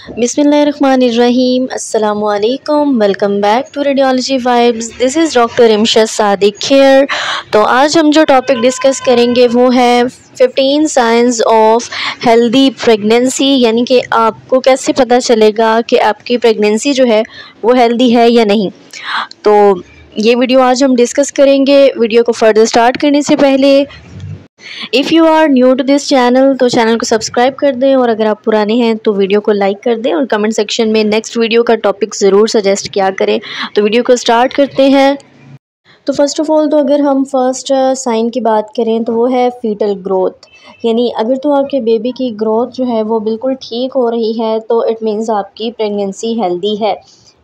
बिस्मिल्लाहिर्रहमानिर्रहीम अस्सलामुअलैकुम। Welcome back to radiology vibes. This is doctor Imshad Sadiq here. तो आज हम जो टॉपिक डिस्कस करेंगे वो है 15 साइंस ऑफ हेल्दी प्रेगनेंसी, यानी कि आपको कैसे पता चलेगा कि आपकी प्रेगनेंसी जो है वो हेल्दी है या नहीं। तो ये वीडियो आज हम डिस्कस करेंगे। वीडियो को फर्दर स्टार्ट करने से पहले if you are new to this channel तो चैनल को सब्सक्राइब कर दें, और अगर आप पुराने हैं तो वीडियो को लाइक कर दें और कमेंट सेक्शन में नेक्स्ट वीडियो का टॉपिक ज़रूर सजेस्ट किया करें। तो वीडियो को स्टार्ट करते हैं। तो फर्स्ट ऑफ़ ऑल तो अगर हम फर्स्ट साइन की बात करें तो वो है फीटल ग्रोथ, यानी अगर तो आपके बेबी की ग्रोथ जो है वो बिल्कुल ठीक हो रही है तो इट मीन्स आपकी प्रेगनेंसी हेल्दी है।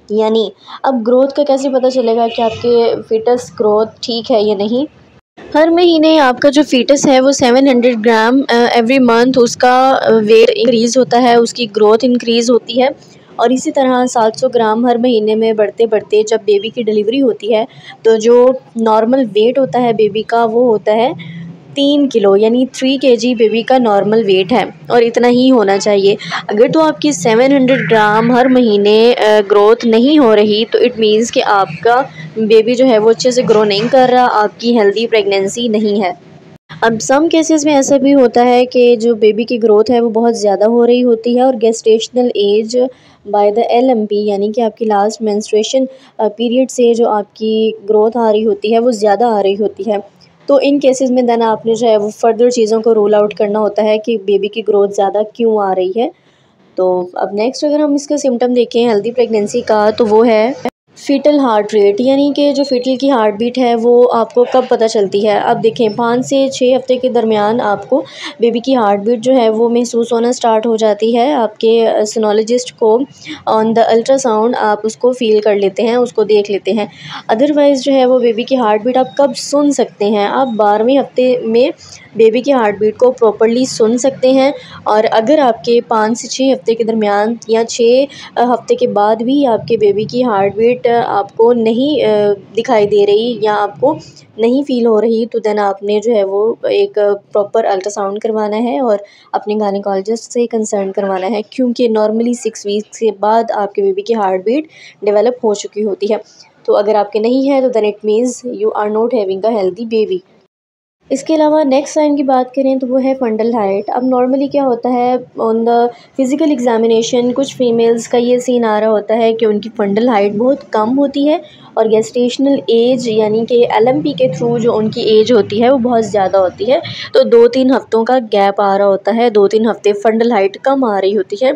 यानी अब ग्रोथ का कैसे पता चलेगा कि आपके फीटस ग्रोथ ठीक है या नहीं। हर महीने आपका जो फीटस है वो 700 ग्राम एवरी मंथ उसका वेट इंक्रीज़ होता है, उसकी ग्रोथ इंक्रीज़ होती है। और इसी तरह 700 ग्राम हर महीने में बढ़ते बढ़ते जब बेबी की डिलीवरी होती है तो जो नॉर्मल वेट होता है बेबी का वो होता है 3 किलो, यानी 3 kg बेबी का नॉर्मल वेट है, और इतना ही होना चाहिए। अगर तो आपकी 700 ग्राम हर महीने ग्रोथ नहीं हो रही तो इट मीन्स कि आपका बेबी जो है वो अच्छे से ग्रो नहीं कर रहा, आपकी हेल्दी प्रेगनेंसी नहीं है। अब सम केसेस में ऐसा भी होता है कि जो बेबी की ग्रोथ है वो बहुत ज़्यादा हो रही होती है और gestational as by the LMP, यानी कि आपकी लास्ट मेंस्ट्रुएशन पीरियड से जो आपकी ग्रोथ आ रही होती है वो ज़्यादा आ रही होती है। तो इन केसेस में देन आपने जो है वो फर्दर चीज़ों को रूल आउट करना होता है कि बेबी की ग्रोथ ज़्यादा क्यों आ रही है। तो अब नेक्स्ट अगर हम इसका सिम्टम देखें हेल्दी प्रेगनेंसी का तो वो है फीटल हार्ट रेट, यानी कि जो फीटल की हार्ट बीट है वो आपको कब पता चलती है। अब देखें 5 से 6 हफ्ते के दरमियान आपको बेबी की हार्ट बीट जो है वो महसूस होना स्टार्ट हो जाती है। आपके सिनोलॉजिस्ट को ऑन द अल्ट्रासाउंड आप उसको फील कर लेते हैं, उसको देख लेते हैं। अदरवाइज़ जो है वो बेबी की हार्ट बीट आप कब सुन सकते हैं, आप 12वें हफ्ते में बेबी की हार्ट बीट को प्रॉपर्ली सुन सकते हैं। और अगर आपके 5 से 6 हफ्ते के दरमियान या 6 हफ्ते के बाद भी आपके बेबी की हार्ट बीट आपको नहीं दिखाई दे रही या आपको नहीं फ़ील हो रही तो देन आपने जो है वो एक प्रॉपर अल्ट्रासाउंड करवाना है और अपने गायनेकोलॉजिस्ट से कंसर्न करवाना है, क्योंकि नॉर्मली 6 वीक्स के बाद आपके बेबी की हार्ट बीट डेवलप हो चुकी होती है। तो अगर आपके नहीं है तो then it means you are not having a healthy baby. इसके अलावा नेक्स्ट साइन की बात करें तो वो है फंडल हाइट। अब नॉर्मली क्या होता है ऑन द फिज़िकल एग्जामिनेशन कुछ फीमेल्स का ये सीन आ रहा होता है कि उनकी फंडल हाइट बहुत कम होती है और गेस्टेशनल एज यानी कि LMP के थ्रू जो उनकी एज होती है वो बहुत ज़्यादा होती है। तो 2-3 हफ्तों का गैप आ रहा होता है, 2-3 हफ्ते फंडल हाइट कम आ रही होती है।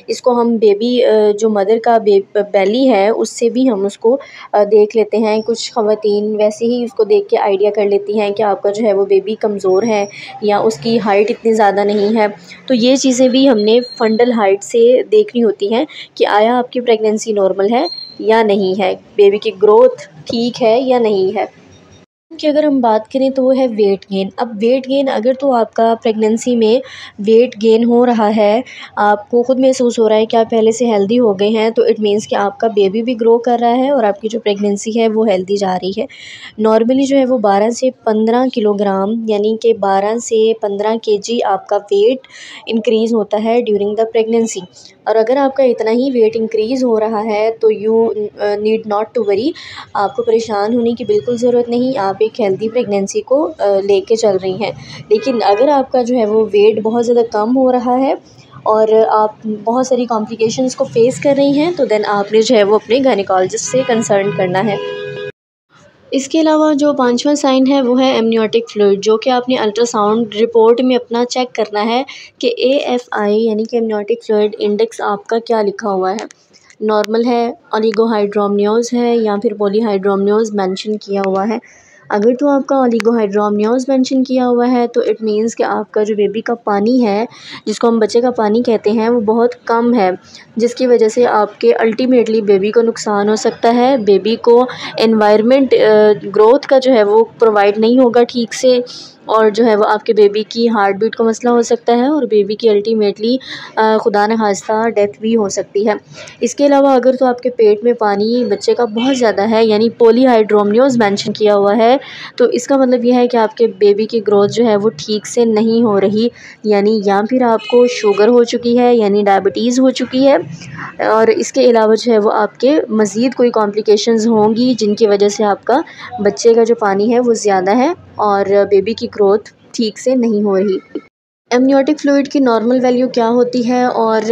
इसको हम बेबी जो मदर का बेली है उससे भी हम उसको देख लेते हैं। कुछ ख़वातीन वैसे ही उसको देख के आइडिया कर लेती हैं कि आपका जो है वो बेबी कमज़ोर है या उसकी हाइट इतनी ज़्यादा नहीं है। तो ये चीज़ें भी हमने फंडल हाइट से देखनी होती हैं कि आया आपकी प्रेगनेंसी नॉर्मल है या नहीं है, बेबी की ग्रोथ ठीक है या नहीं है। कि अगर हम बात करें तो वो है वेट गेन। अब वेट गेन अगर तो आपका प्रेगनेंसी में वेट गेन हो रहा है, आपको ख़ुद महसूस हो रहा है कि आप पहले से हेल्दी हो गए हैं, तो इट मीन्स कि आपका बेबी भी ग्रो कर रहा है और आपकी जो प्रेगनेंसी है वो हेल्दी जा रही है। नॉर्मली जो है वो 12 से 15 किलोग्राम यानी कि 12 से 15 kg आपका वेट इंक्रीज़ होता है ड्यूरिंग द प्रेगनेंसी। और अगर आपका इतना ही वेट इंक्रीज़ हो रहा है तो you need not to worry, आपको परेशान होने की बिल्कुल ज़रूरत नहीं, आप एक हेल्दी प्रेगनेंसी को लेके चल रही हैं। लेकिन अगर आपका जो है वो वेट बहुत ज़्यादा कम हो रहा है और आप बहुत सारी कॉम्प्लिकेशंस को फेस कर रही हैं तो देन आपने जो है वो अपने गायनेकोलॉजिस्ट से कंसल्ट करना है। इसके अलावा जो 5वां साइन है वो है एमनियोटिक फ्लूइड, जो कि आपने अल्ट्रासाउंड रिपोर्ट में अपना चेक करना है कि AFI यानी कि एमनियोटिक फ्लूइड इंडेक्स आपका क्या लिखा हुआ है, नॉर्मल है, ओलिगोहाइड्रोमनियोज है या फिर पॉलीहाइड्रोमनियोज मेंशन किया हुआ है। अगर तो आपका ओलिगोहाइड्रोमनियोज मेंशन किया हुआ है तो इट मीन्स कि आपका जो बेबी का पानी है, जिसको हम बच्चे का पानी कहते हैं, वो बहुत कम है, जिसकी वजह से आपके अल्टीमेटली बेबी को नुकसान हो सकता है। बेबी को एनवायरनमेंट ग्रोथ का जो है वो प्रोवाइड नहीं होगा ठीक से, और जो है वो आपके बेबी की हार्ट बीट का मसला हो सकता है और बेबी की अल्टीमेटली खुदा न खास्ता डेथ भी हो सकती है। इसके अलावा अगर तो आपके पेट में पानी बच्चे का बहुत ज़्यादा है यानी पॉलीहाइड्रोमनियोज मेंशन किया हुआ है, तो इसका मतलब यह है कि आपके बेबी की ग्रोथ जो है वो ठीक से नहीं हो रही, यानी या फिर आपको शुगर हो चुकी है यानी डायबिटीज़ हो चुकी है, और इसके अलावा जो है वो आपके मज़ीद कोई कॉम्प्लिकेशंस होंगी जिनकी वजह से आपका बच्चे का जो पानी है वो ज़्यादा है और बेबी की ग्रोथ ठीक से नहीं हो रही। एमनियोटिक फ्लूइड की नॉर्मल वैल्यू क्या होती है और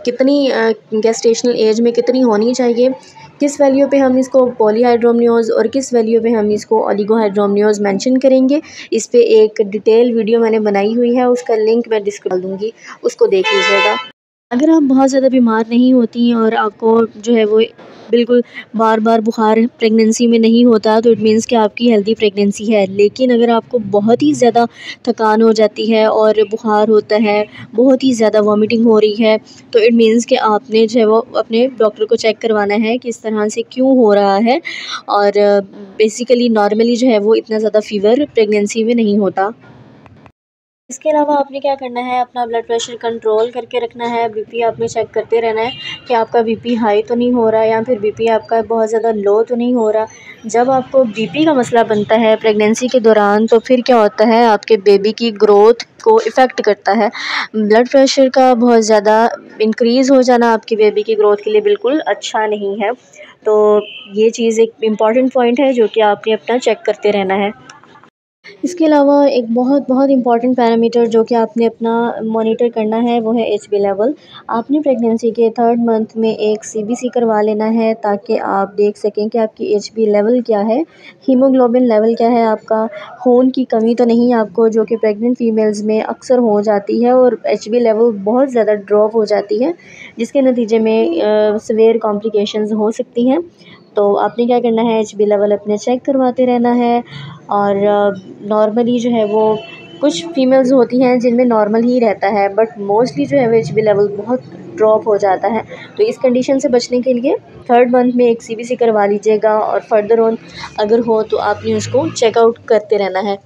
कितनी गेस्टेशनल एज में कितनी होनी चाहिए, किस वैल्यू पे हम इसको पॉलीहाइड्रोमनियोज और किस वैल्यू पे हम इसको ओलिगोहाइड्रोमनियोज मेंशन करेंगे, इस पे एक डिटेल वीडियो मैंने बनाई हुई है, उसका लिंक मैं डिस्क्रिप्शन दूँगी, उसको देख लीजिएगा। अगर आप बहुत ज़्यादा बीमार नहीं होती और आपको जो है वो बिल्कुल बार बार बुखार प्रेगनेंसी में नहीं होता, तो इट मीन्स कि आपकी हेल्दी प्रेगनेंसी है। लेकिन अगर आपको बहुत ही ज़्यादा थकान हो जाती है और बुखार होता है, बहुत ही ज़्यादा वॉमिटिंग हो रही है, तो इट मीन्स कि आपने जो है वो अपने डॉक्टर को चेक करवाना है कि इस तरह से क्यों हो रहा है। और बेसिकली नॉर्मली जो है वो इतना ज़्यादा फ़ीवर प्रेगनेंसी में नहीं होता। इसके अलावा आपने क्या करना है, अपना ब्लड प्रेशर कंट्रोल करके रखना है। बीपी आपने चेक करते रहना है कि आपका बीपी हाई तो नहीं हो रहा या फिर बीपी आपका बहुत ज़्यादा लो तो नहीं हो रहा। जब आपको बीपी का मसला बनता है प्रेगनेंसी के दौरान, तो फिर क्या होता है, आपके बेबी की ग्रोथ को इफ़ेक्ट करता है। ब्लड प्रेशर का बहुत ज़्यादा इंक्रीज़ हो जाना आपकी बेबी की ग्रोथ के लिए बिल्कुल अच्छा नहीं है। तो ये चीज़ एक इम्पॉर्टेंट पॉइंट है जो कि आपने अपना चेक करते रहना है। इसके अलावा एक बहुत बहुत इम्पॉर्टेंट पैरामीटर जो कि आपने अपना मॉनिटर करना है वो है एचबी लेवल। आपने प्रेगनेंसी के 3rd मंथ में एक सीबीसी करवा लेना है ताकि आप देख सकें कि आपकी एचबी लेवल क्या है, हीमोग्लोबिन लेवल क्या है आपका, खून की कमी तो नहीं आपको, जो कि प्रेग्नेंट फीमेल्स में अक्सर हो जाती है और एचबी लेवल बहुत ज़्यादा ड्रॉप हो जाती है जिसके नतीजे में सीवियर कॉम्प्लिकेशंस हो सकती हैं। तो आपने क्या करना है, एचबी लेवल अपने चेक करवाते रहना है। और नॉर्मली जो है वो कुछ फीमेल्स होती हैं जिनमें नॉर्मल ही रहता है, बट मोस्टली जो है वो एचबी लेवल बहुत ड्रॉप हो जाता है। तो इस कंडीशन से बचने के लिए 3rd मंथ में एक सीबीसी करवा लीजिएगा और फर्दर ऑन अगर हो तो आपने उसको चेकआउट करते रहना है।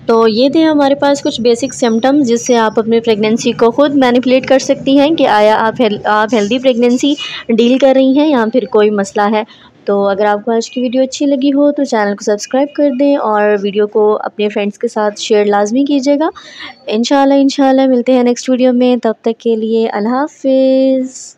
तो ये थे हमारे पास कुछ बेसिक सिम्टम्स जिससे आप अपने प्रेगनेंसी को खुद मैनिपुलेट कर सकती हैं कि आया आप हेल्दी प्रेगनेंसी डील कर रही हैं या फिर कोई मसला है। तो अगर आपको आज की वीडियो अच्छी लगी हो तो चैनल को सब्सक्राइब कर दें और वीडियो को अपने फ्रेंड्स के साथ शेयर लाजमी कीजिएगा। इंशाल्लाह मिलते हैं नेक्स्ट वीडियो में, तब तक के लिए अल्लाह हाफिज़।